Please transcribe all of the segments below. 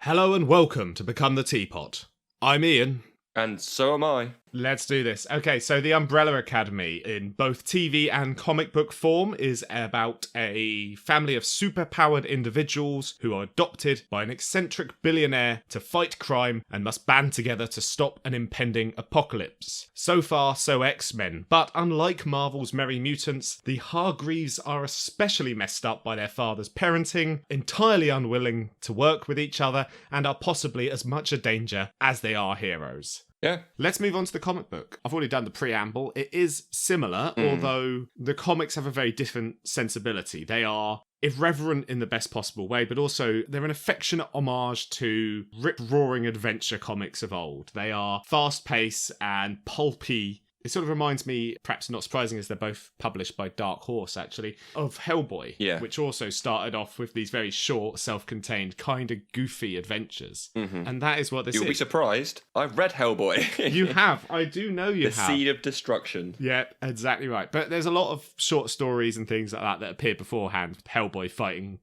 Hello and welcome to Become the Teapot. I'm Iain. And so am I. Let's do this. Okay, so the Umbrella Academy in both TV and comic book form is about a family of superpowered individuals who are adopted by an eccentric billionaire to fight crime and must band together to stop an impending apocalypse. So far, so X-Men, but unlike Marvel's Merry Mutants, the Hargreaves are especially messed up by their father's parenting, entirely unwilling to work with each other, and are possibly as much a danger as they are heroes. Yeah. Let's move on to the comic book. I've already done the preamble. It is similar, although the comics have a very different sensibility. They are irreverent in the best possible way, but also they're an affectionate homage to rip-roaring adventure comics of old. They are fast-paced and pulpy. It sort of reminds me, perhaps not surprising as they're both published by Dark Horse, actually, of Hellboy, which also started off with these very short, self-contained, kind of goofy adventures. And that is what this is. You'll be surprised. I've read Hellboy. You have. I do know you have. The Seed of Destruction. Yeah, exactly right. But there's a lot of short stories and things like that appeared beforehand. Hellboy fighting,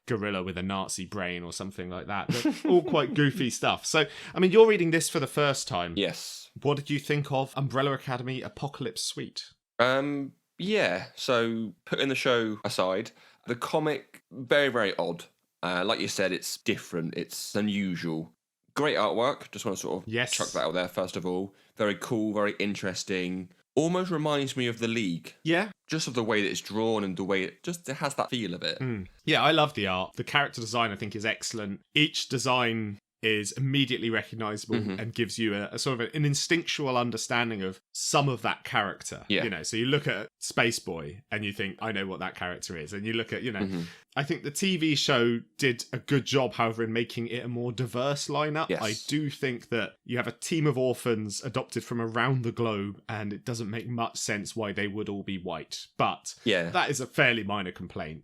gorilla with a Nazi brain or something like that. They're all quite goofy stuff. So, I mean, you're reading this for the first time. Yes. What did you think of Umbrella Academy Apocalypse Suite? Yeah. So, putting the show aside, the comic, very, very odd. Like you said, it's different. It's unusual. Great artwork. Just want to sort of chuck that out there, first of all. Very cool, very interesting. Almost reminds me of The League. Yeah. Just of the way that it's drawn and the way it has that feel of it. Yeah, I love the art. The character design, I think, is excellent. Each design is immediately recognisable and gives you a sort of an instinctual understanding of some of that character. Yeah. So you look at Space Boy and you think, I know what that character is. And you look at, I think the TV show did a good job, however, in making it a more diverse lineup. Yes. I do think that you have a team of orphans adopted from around the globe, and it doesn't make much sense why they would all be white. But that is a fairly minor complaint.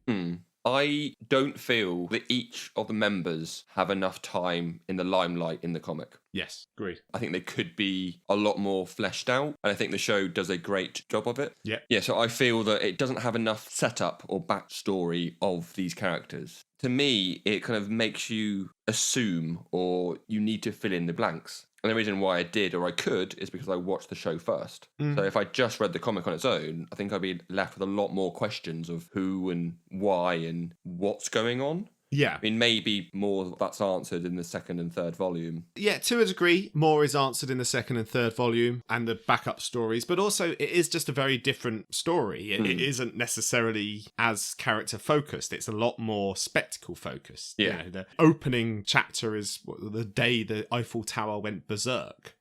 I don't feel that each of the members have enough time in the limelight in the comic. Yes, agreed. I think they could be a lot more fleshed out, and I think the show does a great job of it. Yeah, so I feel that it doesn't have enough setup or backstory of these characters. To me, it kind of makes you assume, or you need to fill in the blanks. And the reason why I did, or I could, is because I watched the show first. So if I just read the comic on its own, I think I'd be left with a lot more questions of who and why and what's going on. Yeah. I mean, maybe more of that's answered in the second and third volume. Yeah, to a degree, more is answered in the second and third volume and the backup stories, but also it is just a very different story. It isn't necessarily as character focused. It's a lot more spectacle focused. Yeah. The opening chapter is the day the Eiffel Tower went berserk.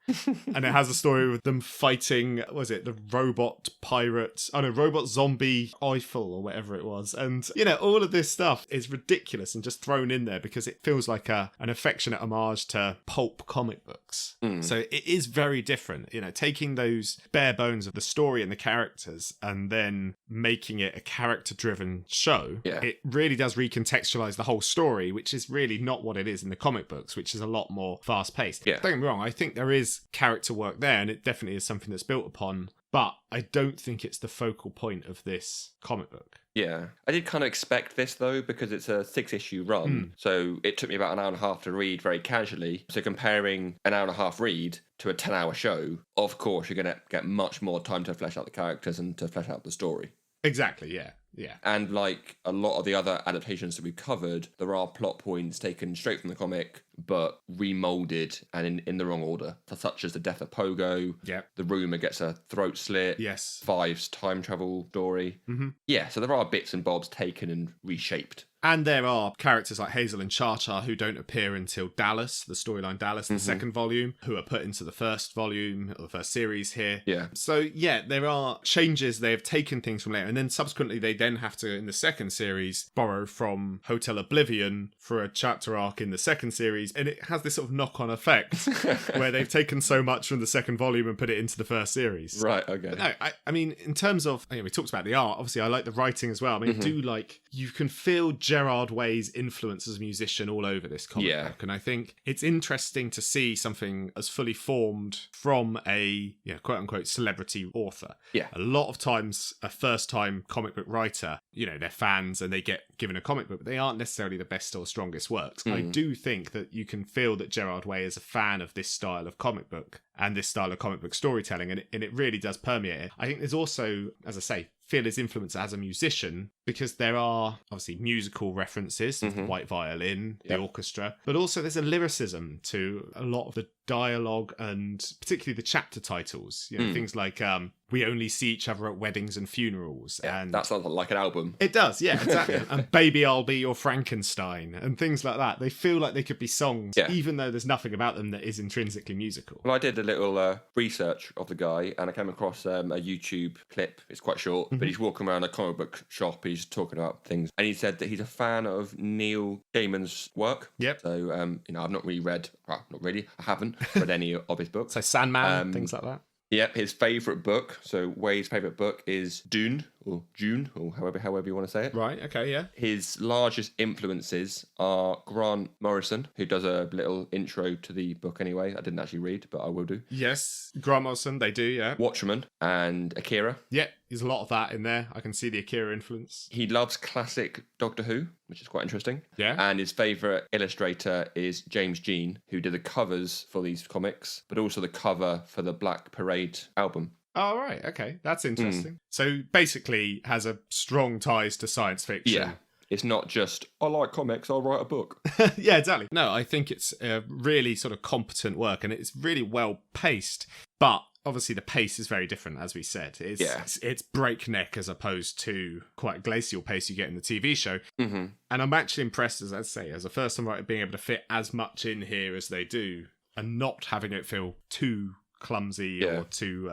And it has a story with them fighting, the robot robot zombie Eiffel or whatever it was. And, all of this stuff is ridiculous and just thrown in there because it feels like an affectionate homage to pulp comic books. So it is very different, taking those bare bones of the story and the characters and then making it a character-driven show. Yeah. It really does recontextualize the whole story, which is really not what it is in the comic books, which is a lot more fast-paced. Yeah. Don't get me wrong, I think there is character work there and it definitely is something that's built upon, but I don't think it's the focal point of this comic book. Yeah. I did kind of expect this though, because it's a 6-issue run. So it took me about an hour and a half to read very casually. So comparing an hour and a half read to a 10-hour show, of course you're going to get much more time to flesh out the characters and to flesh out the story. Exactly, yeah. Yeah. And like a lot of the other adaptations that we've covered, there are plot points taken straight from the comic, but remolded and in the wrong order, such as the death of Pogo. Yeah. The rumour gets a throat slit. Yes. Five's time travel story. Yeah, so there are bits and bobs taken and reshaped. And there are characters like Hazel and Cha-Cha who don't appear until Dallas, the storyline Dallas, in the second volume, who are put into the first volume, or the first series here. Yeah. So, yeah, there are changes. They have taken things from later. And then subsequently, they then have to, in the second series, borrow from Hotel Oblivion for a chapter arc in the second series. And it has this sort of knock-on effect where they've taken so much from the second volume and put it into the first series. Right, okay. But no, I mean, in terms of, we talked about the art. Obviously, I like the writing as well. I mean, I do like, you can feel Gerard Way's influence as a musician all over this comic book. And I think it's interesting to see something as fully formed from a quote unquote celebrity author. Yeah. A lot of times a first time comic book writer, they're fans and they get given a comic book, but they aren't necessarily the best or strongest works. I do think that you can feel that Gerard Way is a fan of this style of comic book and this style of comic book storytelling, and it really does permeate it. I think there's also, as I say, feel his influence as a musician, because there are obviously musical references, the white violin, the orchestra, but also there's a lyricism to a lot of the dialogue and particularly the chapter titles, things like we only see each other at weddings and funerals. And that sounds like an album. It does, yeah, exactly. And Baby I'll Be Your Frankenstein and things like that. They feel like they could be songs, even though there's nothing about them that is intrinsically musical. Well, I did a little research of the guy and I came across a YouTube clip. It's quite short, but he's walking around a comic book shop. He's talking about things, and he said that he's a fan of Neil Gaiman's work. Yep. So, I've not really read. Well, not really. I haven't read any of his books. So Sandman, things like that. Yeah, his favourite book, so Way's favourite book is Dune, or June, or however you want to say it. Right, okay, yeah. His largest influences are Grant Morrison, who does a little intro to the book anyway. I didn't actually read, but I will do. Yes, Grant Morrison, they do, yeah. Watchmen and Akira. Yeah, there's a lot of that in there. I can see the Akira influence. He loves classic Doctor Who, which is quite interesting. Yeah. And his favourite illustrator is James Jean, who did the covers for these comics, but also the cover for the Black Parade album. Oh, right. Okay. That's interesting. So basically has a strong ties to science fiction. Yeah. It's not just, I like comics, I'll write a book. Yeah, exactly. No, I think it's a really sort of competent work and it's really well paced. But obviously the pace is very different, as we said. It's breakneck as opposed to quite a glacial pace you get in the TV show. And I'm actually impressed, as I say, as a first-time writer, being able to fit as much in here as they do and not having it feel too clumsy or too,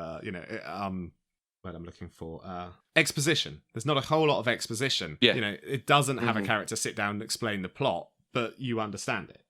what I'm looking for, exposition. There's not a whole lot of exposition. Yeah. It doesn't have a character sit down and explain the plot, but you understand it.